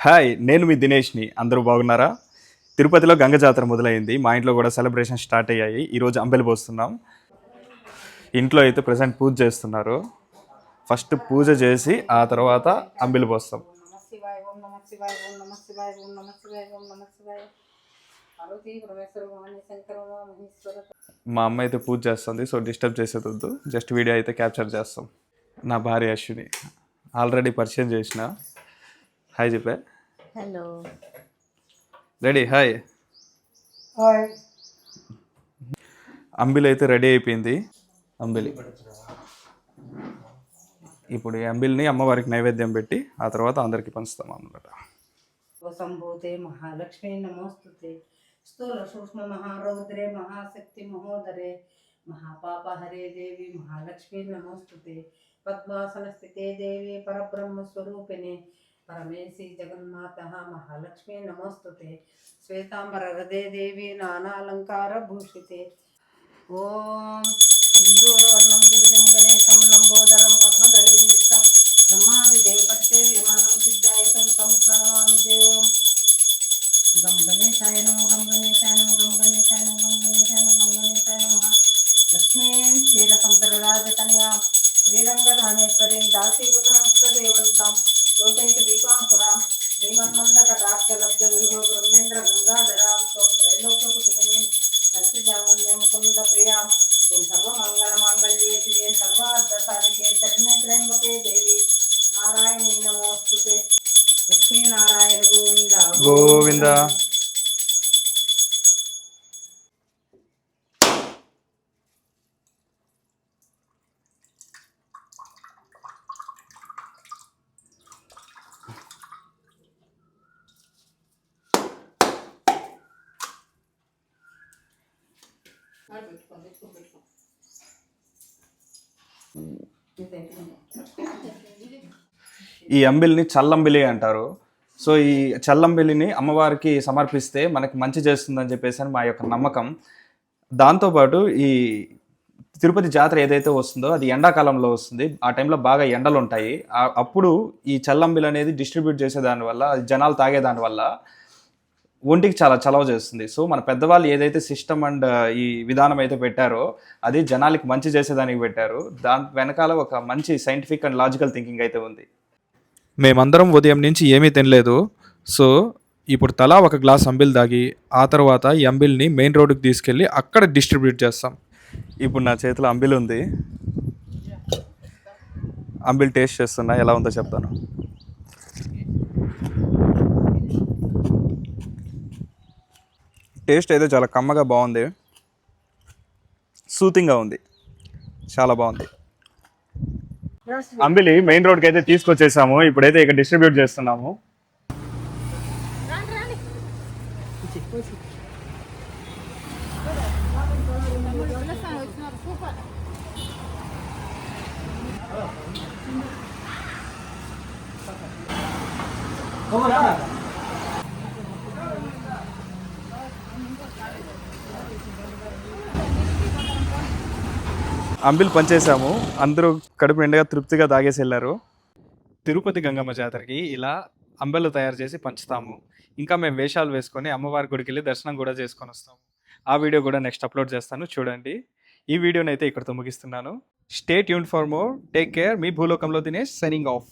Hi, నేను మీ దినేష్ని. అందరూ బాగున్నారా? తిరుపతిలో గంగ జాతర మొదలైంది. మా ఇంట్లో కూడా సెలబ్రేషన్ స్టార్ట్ అయ్యాయి. ఈరోజు అంబెలు పోస్తున్నాం. ఇంట్లో అయితే ప్రజెంట్ పూజ చేస్తున్నారు. ఫస్ట్ పూజ చేసి ఆ తర్వాత అంబెలు పోస్తాం. మా అమ్మ అయితే పూజ చేస్తుంది, సో డిస్టర్బ్ చేసేది వద్దు. జస్ట్ వీడియో అయితే క్యాప్చర్ చేస్తాం. నా భార్య అశ్విని, ఆల్రెడీ పరిచయం చేసిన. హాయ్ చెప్పే. Hello. Ready. Hi. Hi. Ambili అయితే రెడీ అయిపోయింది. అంబిలి ఇప్పుడు ఈ అంబిలిని అమ్మవారికి నైవేద్యం పెట్టి ఆ తర్వాత అందరికి పంచుతాం అన్నమాట. సంభూతే మహాలక్ష్మీ నమోస్తుతే స్థూల సూక్ష్మ మహారౌద్రే మహాశక్తి మహోదరే మహాపాపహరే దేవి మహాలక్ష్మీ నమోస్తుతే పద్మాసన స్థితే దేవి పరబ్రహ్మ స్వరూపిణి పరమేశి జగన్మాత మహాలక్ష్మీ నమోస్తుతే శ్వేతాంబర హృదయ దేవి నానాలంకార భూషితే. ఓం సింధూరవర్ణం గిరిజం గణేశం లంబోదరం పద్మదళితం బ్రహ్మాది దేవపత్తే విమానం సిద్ధాయతం తం ప్రణమామి దేవం. గం గణేశాయ నమో గం గణేశాయ నమో గం గణేశాయ నమో గం గణేశాయ నమో గం గణేశాయ నమః. లక్ష్మీం క్షీరసముద్రరాజతనయాం శ్రీరంగధామేశ్వరీం దాసీభూతనస్తదేవంతాం లోకైక దీపాంకురాం శ్రీమన్మందకటాక్షలబ్ధ విభో బ్రహ్మేంద్ర గంగాధరాం త్వం త్రైలోక్యకుటుంబినీం దర్శిజావన్య ముకుంద ప్రియాం. ఓం సర్వమంగళమాంగళ్యే శివే సర్వార్థసాధికే శరణ్యే త్ర్యంబకే దేవి నారాయణీ నమోస్తుతే. లక్ష్మీనారాయణ గోవింద గోవింద. ఈ అంబిలిని చల్లంబిలి అంటారు. సో ఈ చల్లంబిలిని అమ్మవారికి సమర్పిస్తే మనకి మంచి చేస్తుందని చెప్పేసి అని మా యొక్క నమ్మకం. దాంతోపాటు ఈ తిరుపతి జాతర ఏదైతే వస్తుందో అది ఎండాకాలంలో వస్తుంది. ఆ టైంలో బాగా ఎండలు ఉంటాయి. అప్పుడు ఈ చల్లంబిలి అనేది డిస్ట్రిబ్యూట్ చేసేదానివల్ల, జనాలు తాగేదానివల్ల ఒంటికి చాలా చలవ చేస్తుంది. సో మన పెద్దవాళ్ళు ఏదైతే సిస్టమ్ అండ్ ఈ విధానం అయితే పెట్టారో అది జనాలకి మంచి చేసేదానికి పెట్టారు. దాని వెనకాల ఒక మంచి సైంటిఫిక్ అండ్ లాజికల్ థింకింగ్ అయితే ఉంది. మేమందరం ఉదయం నుంచి ఏమీ తినలేదు. సో ఇప్పుడు తలా ఒక గ్లాస్ అంబిల్ తాగి ఆ తర్వాత ఈ అంబిల్ని మెయిన్ రోడ్డుకి తీసుకెళ్ళి అక్కడ డిస్ట్రిబ్యూట్ చేస్తాం. ఇప్పుడు నా చేతిలో అంబిల్ ఉంది. అంబిల్ టేస్ట్ చేస్తున్నా, ఎలా ఉందో చెప్తాను. టేస్ట్ అయితే చాలా కమ్మగా బాగుంది, సూతింగ్గా ఉంది, చాలా బాగుంది. అంబిలి మెయిన్ రోడ్కి అయితే తీసుకొచ్చేసాము. ఇప్పుడైతే ఇక్కడ డిస్ట్రిబ్యూట్ చేస్తున్నాము. అంబిల్ పంచేసాము. అందరూ కడుపు నిండుగా తృప్తిగా తాగేసి వెళ్ళారు. తిరుపతి గంగమ్మ జాతరకి ఇలా అంబెలు తయారు చేసి పంచుతాము. ఇంకా మేము వేషాలు వేసుకొని అమ్మవారి గుడికి వెళ్ళి దర్శనం కూడా చేసుకొని వస్తాము. ఆ వీడియో కూడా నెక్స్ట్ అప్లోడ్ చేస్తాను, చూడండి. ఈ వీడియోని అయితే ఇక్కడితో ముగిస్తున్నాను. Stay tuned for more. Take care. మీ భూలోకంలో దినేష్ సైనింగ్ ఆఫ్.